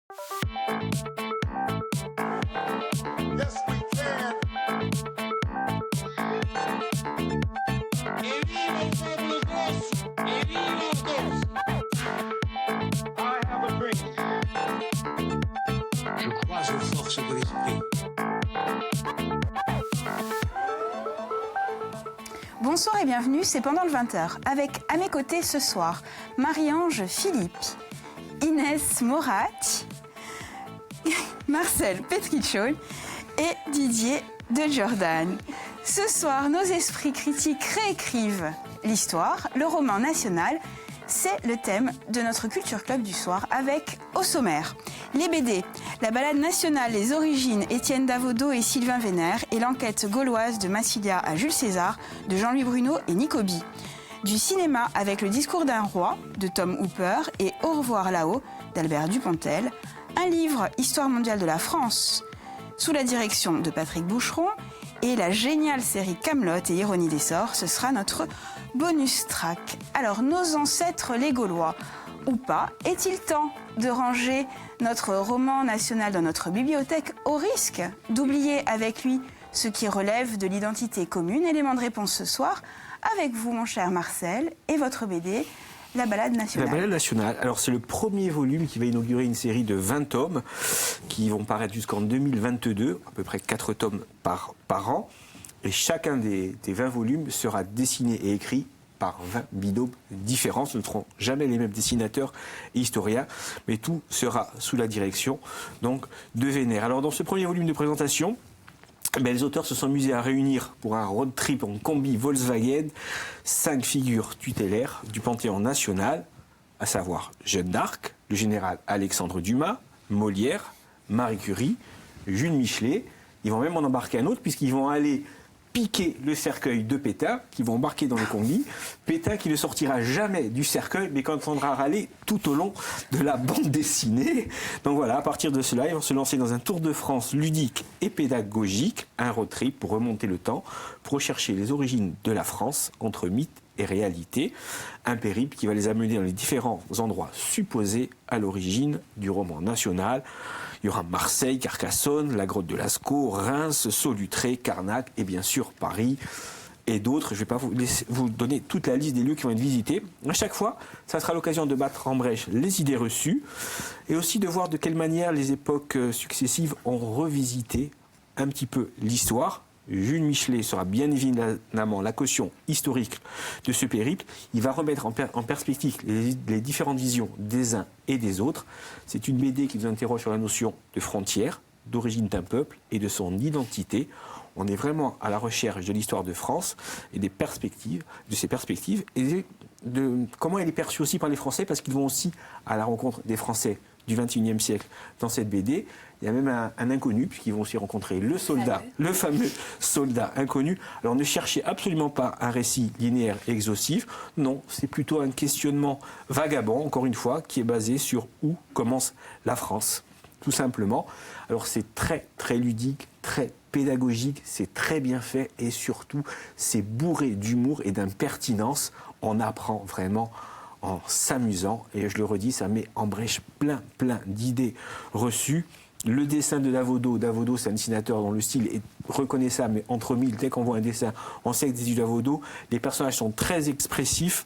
Yes, we can. ¡Que viva el pueblo gozo! ¡Que viva el gozo! I have a dream. Je crois aux forces de l'esprit. Bonsoir et bienvenue, c'est pendant le 20h. Avec à mes côtés ce soir, Marie-Ange Philippe, Inès Morat, Marcel Petrichon et Didier de Jordan. Ce soir, nos esprits critiques réécrivent l'histoire, le roman national. C'est le thème de notre Culture Club du soir avec au sommaire les BD, la balade nationale, les origines, Étienne Davodo et Sylvain Vénère et l'enquête gauloise de Massilia à Jules César de Jean-Louis Bruno et Nicobi. Du cinéma avec le discours d'un roi de Tom Hooper et Au revoir là-haut d'Albert Dupontel. Un livre, Histoire mondiale de la France, sous la direction de Patrick Boucheron. Et la géniale série Kaamelott et Ironie des sorts, ce sera notre bonus track. Alors, nos ancêtres les Gaulois, ou pas, est-il temps de ranger notre roman national dans notre bibliothèque au risque d'oublier avec lui ce qui relève de l'identité commune? Élément de réponse ce soir, avec vous, mon cher Marcel, et votre BD, La balade nationale. La balade nationale. Alors, c'est le premier volume qui va inaugurer une série de 20 tomes qui vont paraître jusqu'en 2022, à peu près 4 tomes par an. Et chacun des 20 volumes sera dessiné et écrit par 20 binômes différents. Ce ne seront jamais les mêmes dessinateurs et historiens, mais tout sera sous la direction donc, de Vénère. Alors, dans ce premier volume de présentation, les auteurs se sont amusés à réunir pour un road trip en combi Volkswagen 5 figures tutélaires du Panthéon national, à savoir Jeanne d'Arc, le général Alexandre Dumas, Molière, Marie Curie, Jules Michelet. Ils vont même en embarquer un autre puisqu'ils vont aller piquer le cercueil de Pétain, qui vont embarquer dans le combi. Pétain qui ne sortira jamais du cercueil, mais qu'on entendra râler tout au long de la bande dessinée. Donc voilà, à partir de cela, ils vont se lancer dans un tour de France ludique et pédagogique, un road trip pour remonter le temps, pour rechercher les origines de la France entre mythe et réalité. Un périple qui va les amener dans les différents endroits supposés à l'origine du roman national. Il y aura Marseille, Carcassonne, la grotte de Lascaux, Reims, Solutré, Carnac et bien sûr Paris et d'autres. Je ne vais pas vous donner toute la liste des lieux qui vont être visités. À chaque fois, ça sera l'occasion de battre en brèche les idées reçues et aussi de voir de quelle manière les époques successives ont revisité un petit peu l'histoire. Jules Michelet sera bien évidemment la caution historique de ce périple. Il va remettre en perspective les différentes visions des uns et des autres. C'est une BD qui nous interroge sur la notion de frontière, d'origine d'un peuple et de son identité. On est vraiment à la recherche de l'histoire de France et de ses perspectives et de comment elle est perçue aussi par les Français, parce qu'ils vont aussi à la rencontre des Français du XXIe siècle dans cette BD. Il y a même un inconnu, puisqu'ils vont aussi rencontrer le soldat, le fameux soldat inconnu. Alors ne cherchez absolument pas un récit linéaire et exhaustif. Non, c'est plutôt un questionnement vagabond, encore une fois, qui est basé sur où commence la France, tout simplement. Alors c'est très, très ludique, très pédagogique, c'est très bien fait et surtout, c'est bourré d'humour et d'impertinence. On apprend vraiment en s'amusant, et je le redis, ça met en brèche plein d'idées reçues. Le dessin de Davodo, c'est un dessinateur dont le style est reconnaissable, mais entre mille, dès qu'on voit un dessin, on sait que c'est du Davodo. Les personnages sont très expressifs,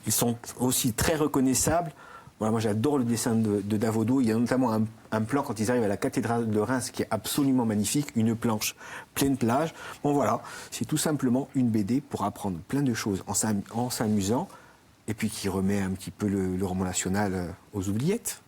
ils sont aussi très reconnaissables. Voilà, moi j'adore le dessin de Davodo. Il y a notamment un plan quand ils arrivent à la cathédrale de Reims qui est absolument magnifique, une planche pleine de plages. Bon voilà, c'est tout simplement une BD pour apprendre plein de choses en s'amusant, et puis qui remet un petit peu le roman national aux oubliettes.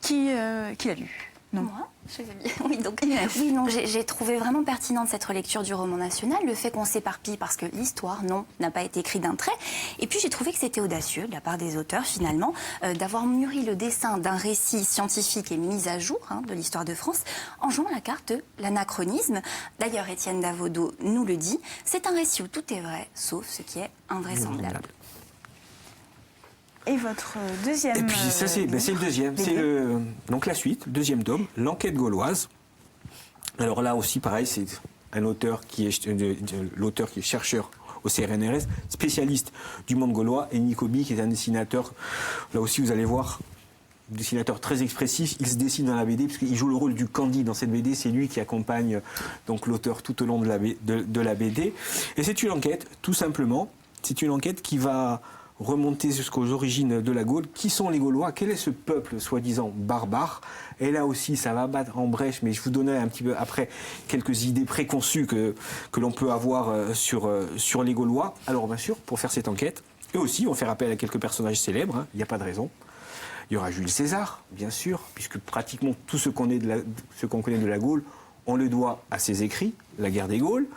Qui l'a lu? Non. Moi, je l'ai lu. Oui, donc, oui, non, j'ai trouvé vraiment pertinente cette relecture du roman national, le fait qu'on s'éparpille parce que l'histoire, non, n'a pas été écrite d'un trait. Et puis j'ai trouvé que c'était audacieux de la part des auteurs, finalement, d'avoir mûri le dessin d'un récit scientifique et mis à jour de l'histoire de France en jouant la carte de l'anachronisme. D'ailleurs, Étienne Davodo nous le dit, c'est un récit où tout est vrai, sauf ce qui est invraisemblable. Et votre deuxième... Et puis ça, c'est le deuxième. C'est donc la suite, le deuxième tome, L'enquête gauloise. Alors là aussi, pareil, c'est un auteur l'auteur qui est chercheur au CRNRS, spécialiste du monde gaulois, et Nicobi, qui est un dessinateur. Là aussi, vous allez voir, dessinateur très expressif, il se dessine dans la BD puisqu'il joue le rôle du Candy dans cette BD, c'est lui qui accompagne donc l'auteur tout au long de la BD. Et c'est une enquête, tout simplement, c'est une enquête qui va remonter jusqu'aux origines de la Gaule. Qui sont les Gaulois? Quel est ce peuple soi-disant barbare? Et là aussi, ça va battre en brèche, mais je vous donnerai un petit peu après quelques idées préconçues que l'on peut avoir sur les Gaulois. Alors bien sûr, pour faire cette enquête, eux aussi vont faire appel à quelques personnages célèbres, hein, il n'y a pas de raison. Il y aura Jules César, bien sûr, puisque pratiquement tout ce qu'on connaît de la Gaule, on le doit à ses écrits, la guerre des Gaules.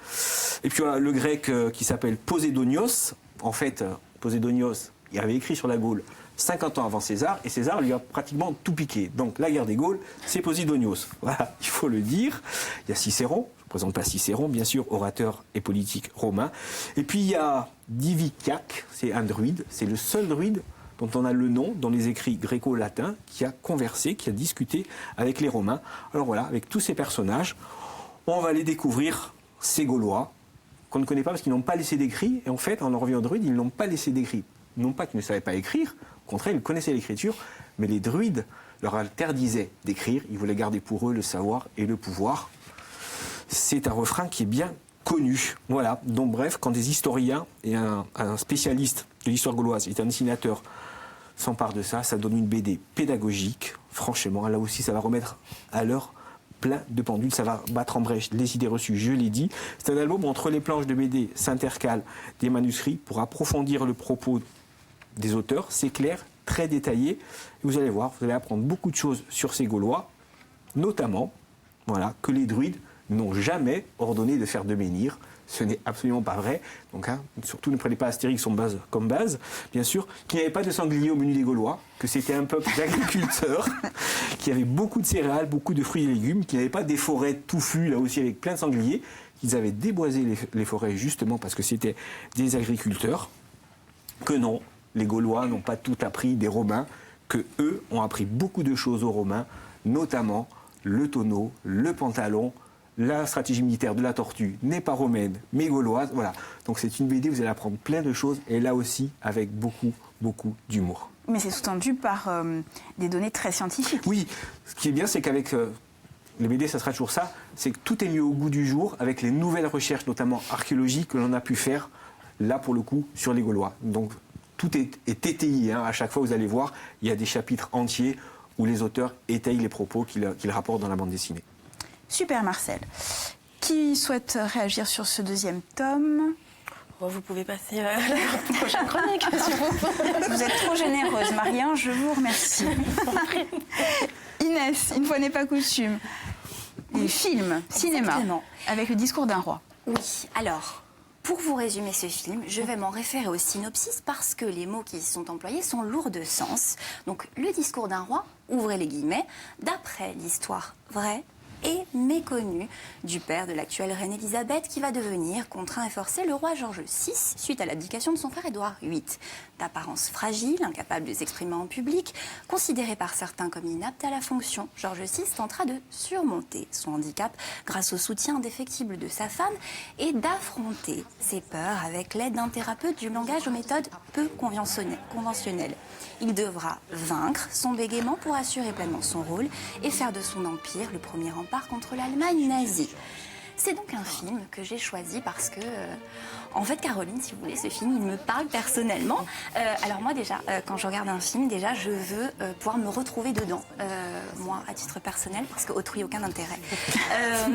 Et puis voilà, le grec qui s'appelle Posédonios. En fait, Posédonios, il avait écrit sur la Gaule 50 ans avant César, et César lui a pratiquement tout piqué. Donc la guerre des Gaules, c'est Posédonios. Voilà, il faut le dire. Il y a Cicéron, je ne présente pas Cicéron, bien sûr, orateur et politique romain. Et puis il y a Diviciaque, c'est un druide, c'est le seul druide dont on a le nom dans les écrits gréco-latins, qui a conversé, qui a discuté avec les Romains. Alors voilà, avec tous ces personnages, on va aller découvrir ces Gaulois, qu'on ne connaît pas parce qu'ils n'ont pas laissé d'écrit. Et en fait, on en revient aux druides, ils n'ont pas laissé d'écrit. Non pas qu'ils ne savaient pas écrire, au contraire, ils connaissaient l'écriture, mais les druides leur interdisaient d'écrire. Ils voulaient garder pour eux le savoir et le pouvoir. C'est un refrain qui est bien connu. Voilà. Donc bref, quand des historiens et un spécialiste de l'histoire gauloise et un dessinateur s'emparent de ça, ça donne une BD pédagogique. Franchement, là aussi, ça va remettre à l'heure plein de pendules, ça va battre en brèche les idées reçues, je l'ai dit. C'est un album où entre les planches de BD s'intercalent des manuscrits pour approfondir le propos des auteurs. C'est clair, très détaillé. Et vous allez voir, vous allez apprendre beaucoup de choses sur ces Gaulois, notamment voilà, que les druides n'ont jamais ordonné de faire de menhir. Ce n'est absolument pas vrai. Donc, surtout ne prenez pas Astérix comme base, bien sûr, qu'il n'y avait pas de sangliers au menu des Gaulois, que c'était un peuple d'agriculteurs, qui avait beaucoup de céréales, beaucoup de fruits et légumes, qui n'avait pas des forêts touffues, là aussi avec plein de sangliers, qu'ils avaient déboisé les forêts justement parce que c'était des agriculteurs, que non, les Gaulois n'ont pas tout appris des Romains, que eux ont appris beaucoup de choses aux Romains, notamment le tonneau, le pantalon. La stratégie militaire de la tortue n'est pas romaine, mais gauloise. Voilà. Donc c'est une BD où vous allez apprendre plein de choses, et là aussi avec beaucoup, beaucoup d'humour. Mais c'est sous-tendu par des données très scientifiques. Oui, ce qui est bien, c'est qu'avec les BD, ça sera toujours ça, c'est que tout est mis au goût du jour, avec les nouvelles recherches, notamment archéologiques, que l'on a pu faire, là pour le coup, sur les Gaulois. Donc tout est étayé, hein. À chaque fois, vous allez voir, il y a des chapitres entiers où les auteurs étayent les propos qu'ils rapportent dans la bande dessinée. Super Marcel. Qui souhaite réagir sur ce deuxième tome? Vous pouvez passer à la prochaine chronique, s'il vous plaît. Vous êtes trop généreuse, Marien, je vous remercie. Inès, une fois n'est pas coutume. Les films, cinéma, Exactement. avec le discours d'un roi. Oui, alors, pour vous résumer ce film, je vais m'en référer au synopsis parce que les mots qui y sont employés sont lourds de sens. Donc, le discours d'un roi, ouvrez les guillemets, d'après l'histoire vraie et méconnu du père de l'actuelle reine Elisabeth qui va devenir, contraint et forcé, le roi George VI suite à l'abdication de son frère Édouard VIII. D'apparence fragile, incapable de s'exprimer en public, considéré par certains comme inapte à la fonction, George VI tentera de surmonter son handicap grâce au soutien indéfectible de sa femme et d'affronter ses peurs avec l'aide d'un thérapeute du langage aux méthodes peu conventionnelles. Il devra vaincre son bégaiement pour assurer pleinement son rôle et faire de son empire le premier rempart contre l'Allemagne nazie. C'est donc un film que j'ai choisi parce que, en fait, Caroline, si vous voulez, ce film, il me parle personnellement. Alors moi, déjà, quand je regarde un film, déjà, je veux pouvoir me retrouver dedans, moi, à titre personnel, parce qu'autrui, aucun intérêt.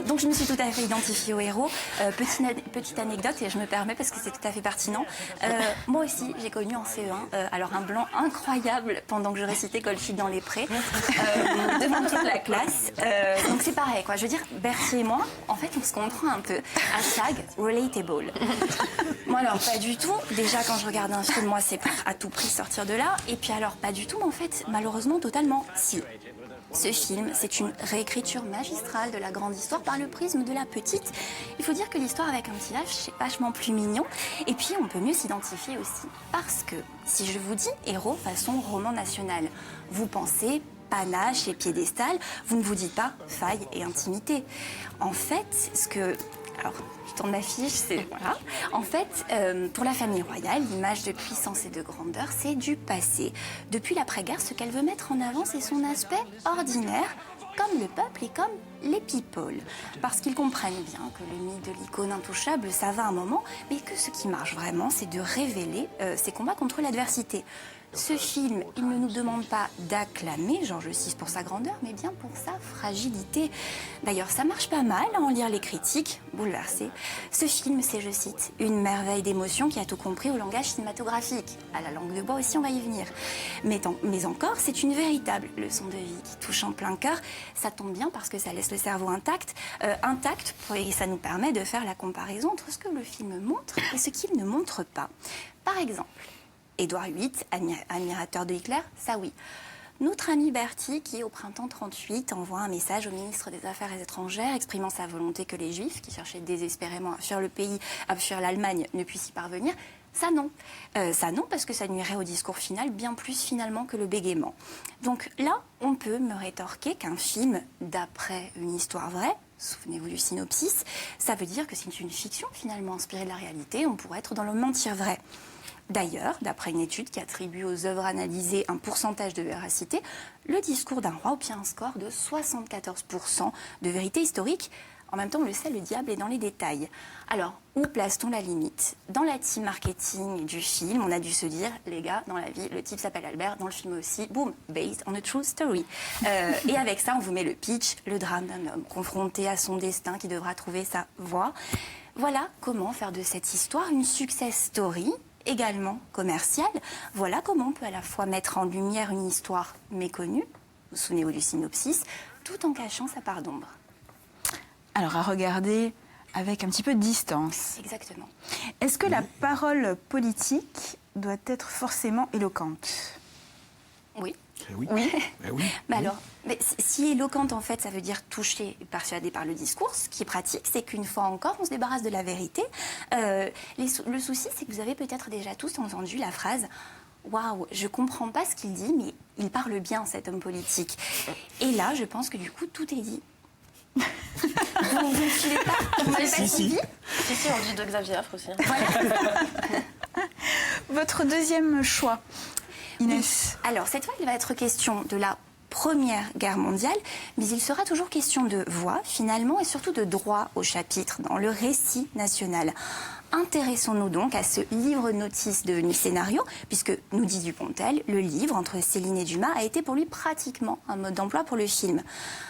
Donc, je me suis tout à fait identifiée au héros. Petite anecdote, et je me permets parce que c'est tout à fait pertinent. Moi aussi, j'ai connu en CE1, alors un blanc incroyable pendant que je récitais Colchi dans les prés, devant toute la classe. Donc, c'est pareil, quoi. Je veux dire, Berthier et moi, en fait, on se comprend un peu. Hashtag relatable. Moi, alors, pas du tout. Déjà, quand je regarde un film, moi, c'est à tout prix sortir de là. Et puis, alors, pas du tout, mais en fait, malheureusement, totalement, si. Ce film, c'est une réécriture magistrale de la grande histoire par le prisme de la petite. Il faut dire que l'histoire avec un petit H, c'est vachement plus mignon. Et puis, on peut mieux s'identifier aussi. Parce que, si je vous dis héros façon roman national, vous pensez panache et piédestal, vous ne vous dites pas faille et intimité. En fait, ce que Alors, je tourne l'affiche, c'est... Voilà. En fait, pour la famille royale, l'image de puissance et de grandeur, c'est du passé. Depuis l'après-guerre, ce qu'elle veut mettre en avant, c'est son aspect ordinaire, comme le peuple et comme les people. Parce qu'ils comprennent bien que le mythe de l'icône intouchable, ça va un moment, mais que ce qui marche vraiment, c'est de révéler ses combats contre l'adversité. Ce film, il ne nous demande pas d'acclamer George VI pour sa grandeur, mais bien pour sa fragilité. D'ailleurs, ça marche pas mal à en lire les critiques, bouleversés. Ce film, c'est, je cite, une merveille d'émotion qui a tout compris au langage cinématographique. À la langue de bois aussi, on va y venir. Mais encore, c'est une véritable leçon de vie qui touche en plein cœur. Ça tombe bien parce que ça laisse le cerveau intact, et ça nous permet de faire la comparaison entre ce que le film montre et ce qu'il ne montre pas. Par exemple, Édouard VIII, admirateur de Hitler, ça oui. Notre ami Bertie, qui au printemps 38 envoie un message au ministre des Affaires étrangères exprimant sa volonté que les Juifs, qui cherchaient désespérément à fuir le pays, à fuir l'Allemagne, ne puissent y parvenir, ça non. Ça non, parce que ça nuirait au discours final bien plus finalement que le bégaiement. Donc là, on peut me rétorquer qu'un film d'après une histoire vraie, souvenez-vous du synopsis, ça veut dire que c'est une fiction finalement inspirée de la réalité, on pourrait être dans le mentir vrai. D'ailleurs, d'après une étude qui attribue aux œuvres analysées un pourcentage de véracité, le discours d'un roi obtient un score de 74% de vérité historique. En même temps, on le sait, le diable est dans les détails. Alors, où place-t-on la limite? Dans la team marketing du film, on a dû se dire, les gars, dans la vie, le type s'appelle Albert, dans le film aussi, boum, based on a true story. Et avec ça, on vous met le pitch, le drame d'un homme confronté à son destin qui devra trouver sa voie. Voilà comment faire de cette histoire une success story, également commerciale. Voilà comment on peut à la fois mettre en lumière une histoire méconnue, vous souvenez-vous du synopsis, tout en cachant sa part d'ombre. Alors, à regarder avec un petit peu de distance. Exactement. Est-ce que la parole politique doit être forcément éloquente? Oui. Oui. Oui. Oui. Mais alors, si éloquente, en fait, ça veut dire toucher et persuader par le discours, ce qui est pratique, c'est qu'une fois encore, on se débarrasse de la vérité. Le souci, c'est que vous avez peut-être déjà tous entendu la phrase « Waouh, je comprends pas ce qu'il dit, mais il parle bien, cet homme politique. » Et là, je pense que du coup, tout est dit. Vous ne suivez pas? Vous n'avez pas suivi? Si, on dit de Xavier Affre aussi. Votre deuxième choix, Inès? Alors, cette fois, il va être question de la Première Guerre mondiale, mais il sera toujours question de voix, finalement, et surtout de droit au chapitre dans le récit national. Intéressons-nous donc à ce livre notice devenu scénario, puisque, nous dit Dupontel, le livre entre Céline et Dumas a été pour lui pratiquement un mode d'emploi pour le film.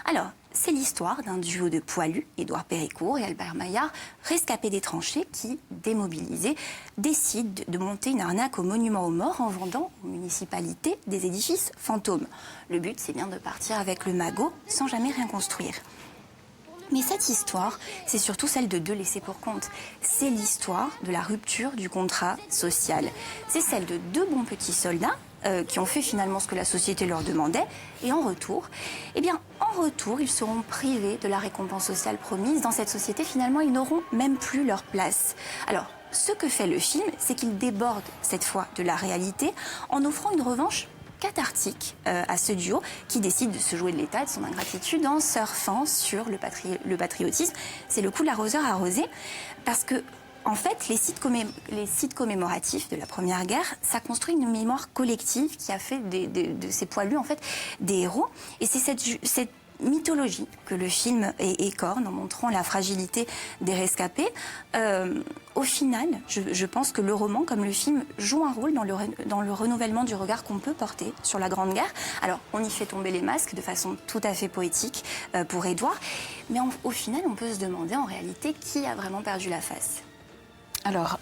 Alors, c'est l'histoire d'un duo de poilus, Édouard Péricourt et Albert Maillard, rescapés des tranchées qui, démobilisés, décident de monter une arnaque au monument aux morts en vendant aux municipalités des édifices fantômes. Le but, c'est bien de partir avec le magot sans jamais rien construire. Mais cette histoire, c'est surtout celle de deux laissés pour compte. C'est l'histoire de la rupture du contrat social. C'est celle de deux bons petits soldats qui ont fait finalement ce que la société leur demandait. Et en retour, ils seront privés de la récompense sociale promise. Dans cette société, finalement, ils n'auront même plus leur place. Alors, ce que fait le film, c'est qu'il déborde cette fois de la réalité en offrant une revanche cathartique à ce duo qui décide de se jouer de l'État et de son ingratitude en surfant sur le patriotisme. C'est le coup de l'arroseur arrosé, parce que en fait, les sites commémoratifs de la Première Guerre, ça construit une mémoire collective qui a fait de ces poilus en fait des héros. Et c'est cette mythologie que le film écorne en montrant la fragilité des rescapés. Au final, je pense que le roman, comme le film, joue un rôle dans le renouvellement du regard qu'on peut porter sur la Grande Guerre. Alors, on y fait tomber les masques de façon tout à fait poétique pour Édouard, mais au final, on peut se demander en réalité qui a vraiment perdu la face. Alors,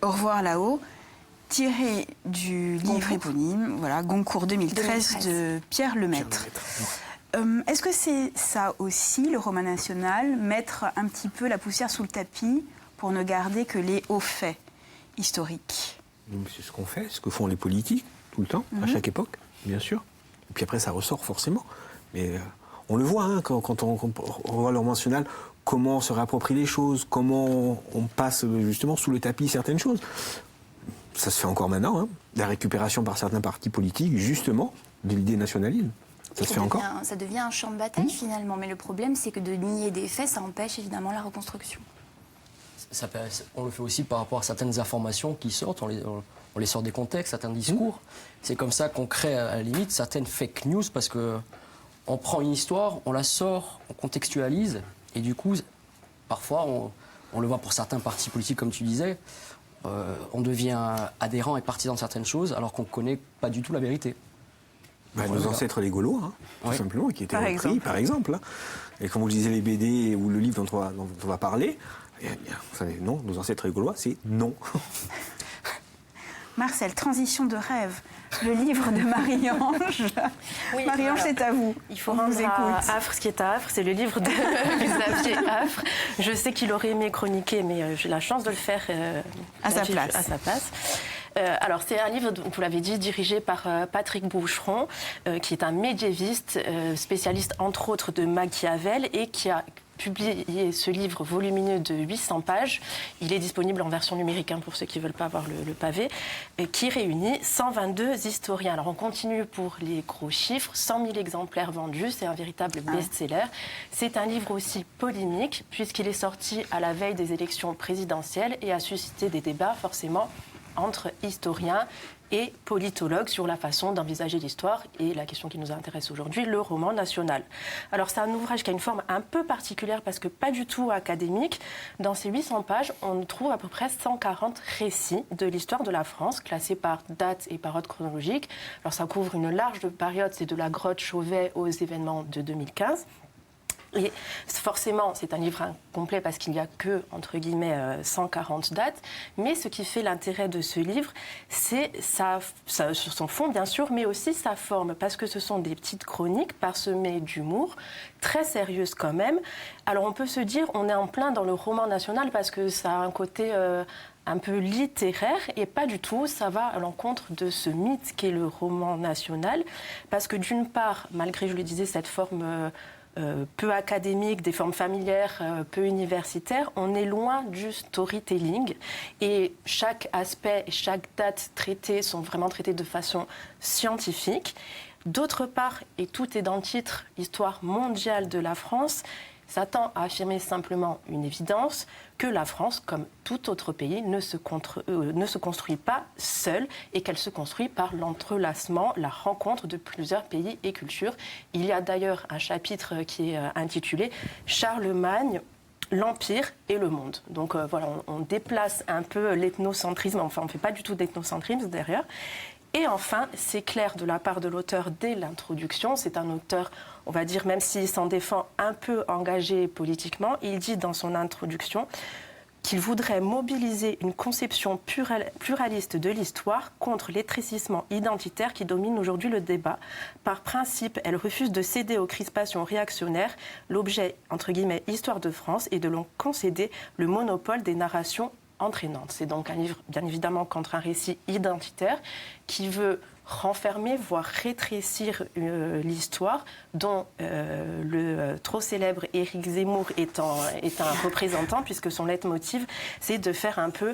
Au revoir là-haut, tiré du livre éponyme, voilà, Goncourt 2013 de Pierre Lemaître. Est-ce que c'est ça aussi, le roman national, mettre un petit peu la poussière sous le tapis pour ne garder que les hauts faits historiques? C'est ce qu'on fait, ce que font les politiques, tout le temps, à chaque époque, bien sûr. Et puis après, ça ressort forcément. Mais on le voit, hein, quand on voit le roman national, comment on se réapproprie les choses, comment on passe justement sous le tapis certaines choses. Ça se fait encore maintenant, hein, la récupération par certains partis politiques, justement, de l'idée nationalisme. Ça se fait encore ? Ça devient un champ de bataille finalement, mais le problème c'est que de nier des faits, ça empêche évidemment la reconstruction. On le fait aussi par rapport à certaines informations qui sortent, on les sort des contextes, certains discours. C'est comme ça qu'on crée à la limite certaines fake news parce que on prend une histoire, on la sort, on contextualise et du coup, parfois, on le voit pour certains partis politiques comme tu disais, on devient adhérent et partisan de certaines choses alors qu'on ne connaît pas du tout la vérité. Nos ancêtres les Gaulois, tout simplement, qui étaient repris, par exemple. Et comme vous le disiez, les BD ou le livre dont on va parler, vous savez, non, nos ancêtres les Gaulois, c'est non. Marcel, transition de rêve, le livre de Marie-Ange. Oui, Marie-Ange, c'est à vous. Il faut On rendre vous à écoute. Affre ce qui est à Affre, c'est le livre de Xavier Affre. Je sais qu'il aurait aimé chroniquer, mais j'ai la chance de le faire À sa place. Alors, c'est un livre, vous l'avez dit, dirigé par Patrick Boucheron, qui est un médiéviste, spécialiste entre autres de Machiavel et qui a publié ce livre volumineux de 800 pages. Il est disponible en version numérique pour ceux qui ne veulent pas avoir le pavé, qui réunit 122 historiens. Alors on continue pour les gros chiffres, 100 000 exemplaires vendus, c'est un véritable best-seller. C'est un livre aussi polémique puisqu'il est sorti à la veille des élections présidentielles et a suscité des débats forcément entre historiens et politologues sur la façon d'envisager l'histoire et la question qui nous intéresse aujourd'hui, le roman national. Alors c'est un ouvrage qui a une forme un peu particulière parce que pas du tout académique. Dans ces 800 pages, on trouve à peu près 140 récits de l'histoire de la France, classés par date et par ordre chronologique. Alors ça couvre une large période, c'est de la grotte Chauvet aux événements de 2015. Et forcément, c'est un livre incomplet parce qu'il n'y a que, entre guillemets, 140 dates. Mais ce qui fait l'intérêt de ce livre, c'est son fond, bien sûr, mais aussi sa forme. Parce que ce sont des petites chroniques parsemées d'humour, très sérieuses quand même. Alors on peut se dire, on est en plein dans le roman national parce que ça a un côté un peu littéraire et pas du tout. Ça va à l'encontre de ce mythe qu'est le roman national. Parce que d'une part, malgré, je le disais, cette forme... peu académique, des formes familières, peu universitaires, on est loin du storytelling et chaque aspect et chaque date traitée sont vraiment traitées de façon scientifique. D'autre part, et tout est dans le titre, Histoire mondiale de la France, ça tend à affirmer simplement une évidence que la France, comme tout autre pays, ne se construit pas seule et qu'elle se construit par l'entrelacement, la rencontre de plusieurs pays et cultures. Il y a d'ailleurs un chapitre qui est intitulé « Charlemagne, l'Empire et le monde ». Donc voilà, on déplace un peu l'ethnocentrisme, enfin on ne fait pas du tout d'ethnocentrisme derrière. Et enfin, c'est clair de la part de l'auteur dès l'introduction, c'est un auteur, on va dire, même s'il s'en défend un peu engagé politiquement, il dit dans son introduction qu'il voudrait mobiliser une conception pluraliste de l'histoire contre l'étrécissement identitaire qui domine aujourd'hui le débat. Par principe, elle refuse de céder aux crispations réactionnaires. L'objet, entre guillemets, Histoire de France est de l'on concéder le monopole des narrations entraînante. C'est donc un livre, bien évidemment, contre un récit identitaire qui veut renfermer, voire rétrécir l'histoire dont le trop célèbre Éric Zemmour est un représentant, puisque son leitmotiv, c'est de faire un peu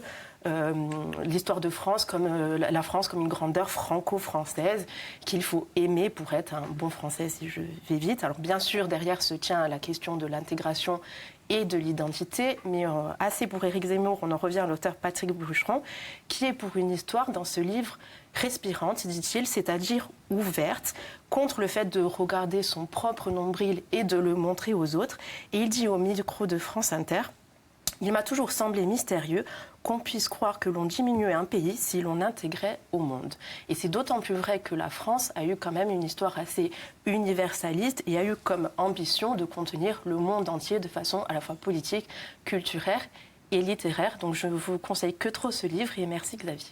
l'histoire de France comme la France comme une grandeur franco-française qu'il faut aimer pour être un bon Français, si je vais vite. Alors bien sûr, derrière se tient la question de l'intégration et de l'identité, mais assez pour Éric Zemmour, on en revient à l'auteur Patrick Boucheron, qui est pour une histoire dans ce livre respirante, dit-il, c'est-à-dire ouverte, contre le fait de regarder son propre nombril et de le montrer aux autres. Et il dit au micro de France Inter: il m'a toujours semblé mystérieux qu'on puisse croire que l'on diminuait un pays si l'on intégrait au monde. Et c'est d'autant plus vrai que la France a eu quand même une histoire assez universaliste et a eu comme ambition de contenir le monde entier de façon à la fois politique, culturelle et littéraire. Donc je ne vous conseille que trop ce livre et merci Xavier.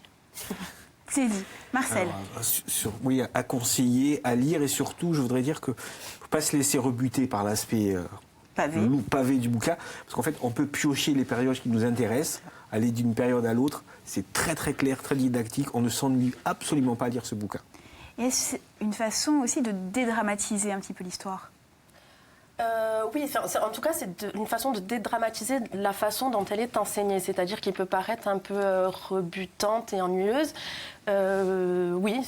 C'est dit. Marcel. Alors, oui, à conseiller, à lire et surtout, je voudrais dire qu'il ne faut pas se laisser rebuter par l'aspect... pavé du bouquin, parce qu'en fait, on peut piocher les périodes qui nous intéressent, aller d'une période à l'autre. C'est très très clair, très didactique. On ne s'ennuie absolument pas à lire ce bouquin. Et c'est une façon aussi de dédramatiser un petit peu l'histoire. Oui, en tout cas, c'est une façon de dédramatiser la façon dont elle est enseignée. C'est-à-dire qu'il peut paraître un peu rebutante et ennuyeuse. Oui.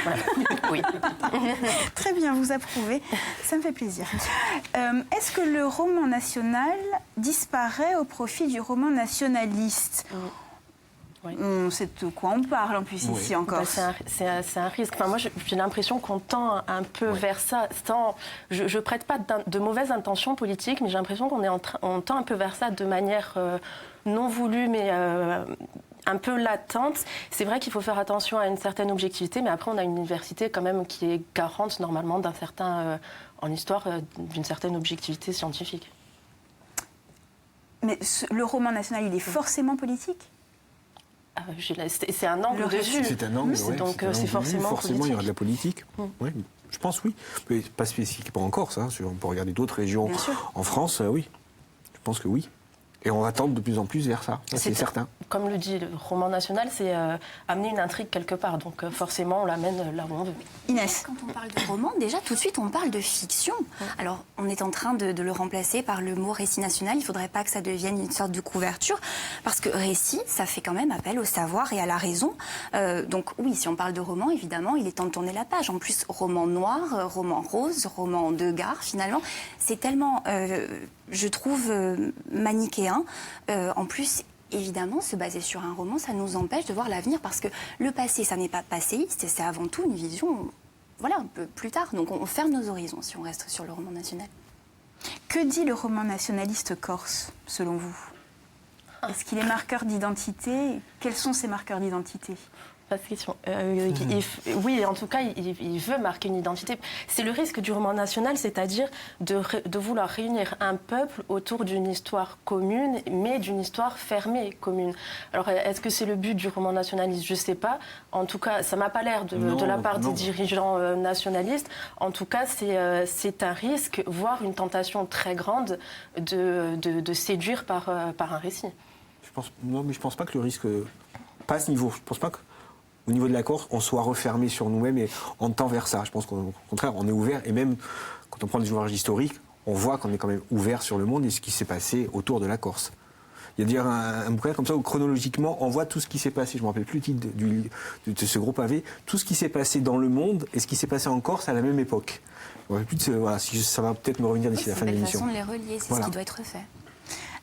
Voilà. Oui. Très bien, vous approuvez, ça me fait plaisir. Est-ce que le roman national disparaît au profit du roman nationaliste ? Oui. On sait de quoi on parle en plus ici encore. Bah, c'est un risque. Enfin, moi, j'ai l'impression qu'on tend un peu vers ça. Je ne prête pas de mauvaises intentions politiques, mais j'ai l'impression on tend un peu vers ça de manière non voulue, mais un peu latente. C'est vrai qu'il faut faire attention à une certaine objectivité, mais après, on a une université quand même qui est garante normalement en histoire d'une certaine objectivité scientifique. Mais le roman national, il est forcément politique ? C'est un angle de vue. C'est un angle, ouais, donc c'est un angle c'est de vue. forcément Forcément, il y aura de la politique. politique. Ouais, je pense oui. Mais pas spécifiquement en Corse. Hein. On peut regarder d'autres régions en France, oui. Je pense que oui. Et on va tendre de plus en plus vers ça, c'est certain. Comme le dit le roman national, c'est amener une intrigue quelque part. Donc forcément, on l'amène là où on veut. Inès. Quand on parle de roman, déjà tout de suite on parle de fiction. Alors on est en train de le remplacer par le mot récit national. Il ne faudrait pas que ça devienne une sorte de couverture, parce que récit, ça fait quand même appel au savoir et à la raison. Donc oui, si on parle de roman, évidemment, il est temps de tourner la page. En plus, roman noir, roman rose, roman de gare, finalement, c'est tellement, je trouve, manichéen. En plus, évidemment, se baser sur un roman, ça nous empêche de voir l'avenir, parce que le passé, ça n'est pas passéiste, c'est avant tout une vision, voilà, un peu plus tard. Donc on ferme nos horizons si on reste sur le roman national. Que dit le roman nationaliste corse, selon vous ? Est-ce qu'il est marqueur d'identité ? Quels sont ces marqueurs d'identité ? Pas de question. Oui, en tout cas, il veut marquer une identité. C'est le risque du roman national, c'est-à-dire de vouloir réunir un peuple autour d'une histoire commune, mais d'une histoire fermée commune. Alors, est-ce que c'est le but du roman nationaliste ? Je ne sais pas. En tout cas, ça ne m'a pas l'air de la part des dirigeants nationalistes. En tout cas, c'est un risque, voire une tentation très grande de séduire par un récit. Non, mais je ne pense pas que le risque... Pas à ce niveau. Je ne pense pas que... Au niveau de la Corse, on soit refermé sur nous-mêmes et on tend vers ça. Je pense qu'au contraire, on est ouvert. Et même quand on prend des ouvrages historiques, on voit qu'on est quand même ouvert sur le monde et ce qui s'est passé autour de la Corse. Il y a d'ailleurs un bouquin comme ça où chronologiquement, on voit tout ce qui s'est passé. Je ne me rappelle plus le titre de ce gros pavé. Tout ce qui s'est passé dans le monde et ce qui s'est passé en Corse à la même époque. Voilà, ça va peut-être me revenir d'ici la fin de l'émission. C'est une façon de les relier, c'est ce qui doit être fait.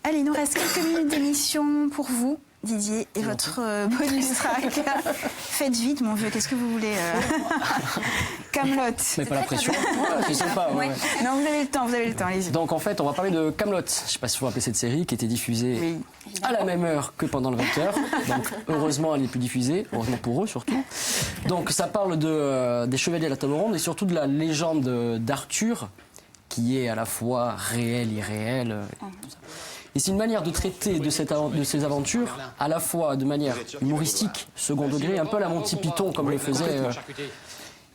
Allez, il nous reste quelques minutes d'émission pour vous, Didier, et votre bonus track. Faites vite, mon vieux, qu'est-ce que vous voulez Kaamelott. Mais pas la pression. Ouais, c'est sympa. Ouais. Non, vous avez le temps, allez-y. Donc en fait, on va parler de Kaamelott. Je ne sais pas si vous vous rappelez cette série qui était diffusée à la même heure que pendant le 20h. Donc heureusement, elle n'est plus diffusée. Heureusement pour eux surtout. Donc ça parle des Chevaliers de la Table Ronde et surtout de la légende d'Arthur, qui est à la fois réelle, irréelle. Tout ça. Et c'est une manière de traiter de ces aventures, à la fois de manière humoristique, second degré, un peu à la Monty Python, comme le faisait.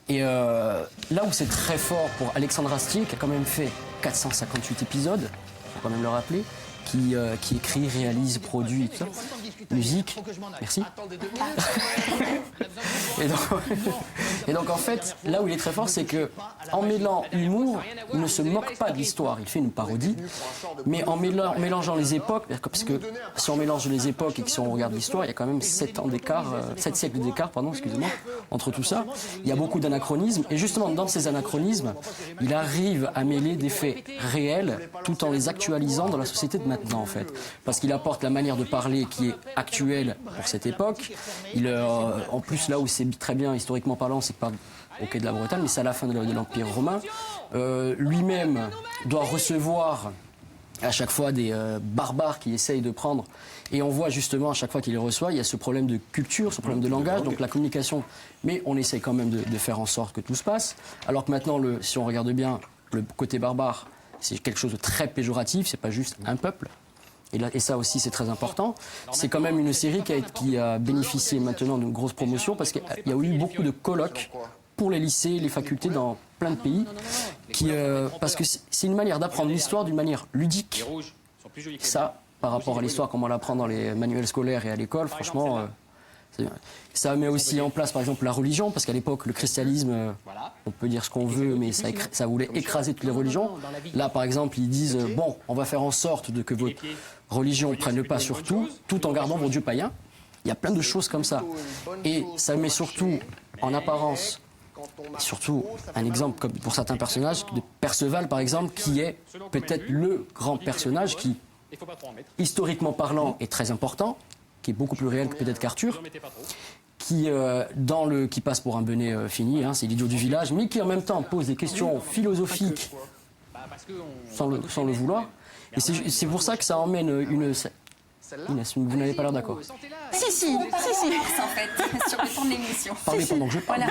Et là où c'est très fort pour Alexandre Astier, qui a quand même fait 458 épisodes, il faut quand même le rappeler, qui écrit, réalise, produit, tout ça. Musique, merci. Et donc en fait, là où il est très fort, c'est que en mêlant humour, il ne se moque pas de l'histoire. Il fait une parodie, mais en mélangeant les époques, parce que si on mélange les époques et que si on regarde l'histoire, il y a quand même 7 siècles d'écart, excusez-moi, entre tout ça. Il y a beaucoup d'anachronismes, et justement dans ces anachronismes, il arrive à mêler des faits réels tout en les actualisant dans la société de maintenant, en fait, parce qu'il apporte la manière de parler qui est actuelle pour cette époque. En plus, là où c'est très bien historiquement parlant, c'est pas au quai de la Bretagne, mais c'est à la fin de l'Empire romain. Lui-même doit recevoir à chaque fois des barbares qui essayent de prendre. Et on voit justement à chaque fois qu'il les reçoit, il y a ce problème de culture, ce problème de langage, donc la communication. Mais on essaye quand même de faire en sorte que tout se passe. Alors que maintenant, si on regarde bien, le côté barbare, c'est quelque chose de très péjoratif, c'est pas juste un peuple. Et ça aussi, c'est très important. C'est quand même une série qui a bénéficié maintenant d'une grosse promotion parce qu'il y a eu beaucoup de colloques pour les lycées, les facultés dans plein de pays. Parce que c'est une manière d'apprendre l'histoire d'une manière ludique. Ça, par rapport à l'histoire, comme on l'apprend dans les manuels scolaires et à l'école, franchement, ça met aussi en place, par exemple, la religion, parce qu'à l'époque, le christianisme, on peut dire ce qu'on veut, mais ça voulait écraser toutes les religions. Là, par exemple, ils disent, bon, on va faire en sorte que votre religion prenne le pas sur tout en gardant vos dieux païens. Il y a plein de choses comme ça. Et ça met surtout en apparence Et surtout, un exemple comme pour certains personnages, de Perceval par exemple, qui est peut-être le grand personnage qui, historiquement parlant, est très important, qui est beaucoup plus réel que peut-être qu'Arthur, qui passe pour un benet fini, hein, c'est l'idiot du village, mais qui en même temps pose des questions philosophiques sans le vouloir. Et c'est pour ça que ça emmène une... Inès, vous n'avez pas l'air d'accord. Si. En fait, sur le temps de l'émission. Parlez pendant que je parle.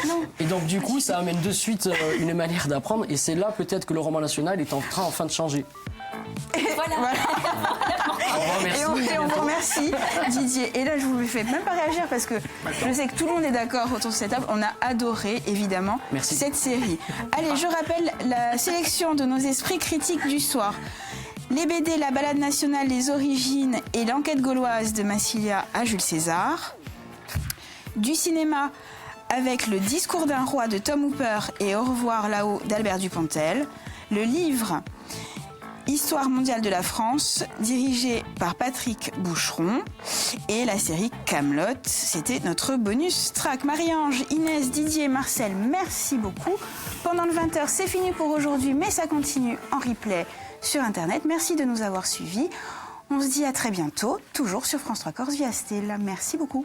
Non. Et donc du coup, ça amène de suite une manière d'apprendre, et c'est là peut-être que le roman national est en train enfin de changer. Voilà. Et on vous remercie, Didier. Et là, je ne vous fais même pas réagir parce que je sais que tout le monde est d'accord autour de cette table. On a adoré, évidemment, cette série. Allez, je rappelle la sélection de nos esprits critiques du soir. Les BD, la balade nationale, les origines et l'enquête gauloise de Massilia à Jules César. Du cinéma avec le discours d'un roi de Tom Hooper et Au revoir là-haut d'Albert Dupontel. Le livre Histoire mondiale de la France, dirigé par Patrick Boucheron. Et la série Kaamelott, c'était notre bonus track. Marie-Ange, Inès, Didier, Marcel, merci beaucoup. Pendant le 20h, c'est fini pour aujourd'hui, mais ça continue en replay sur Internet. Merci de nous avoir suivis. On se dit à très bientôt, toujours sur France 3 Corse via Stella. Merci beaucoup.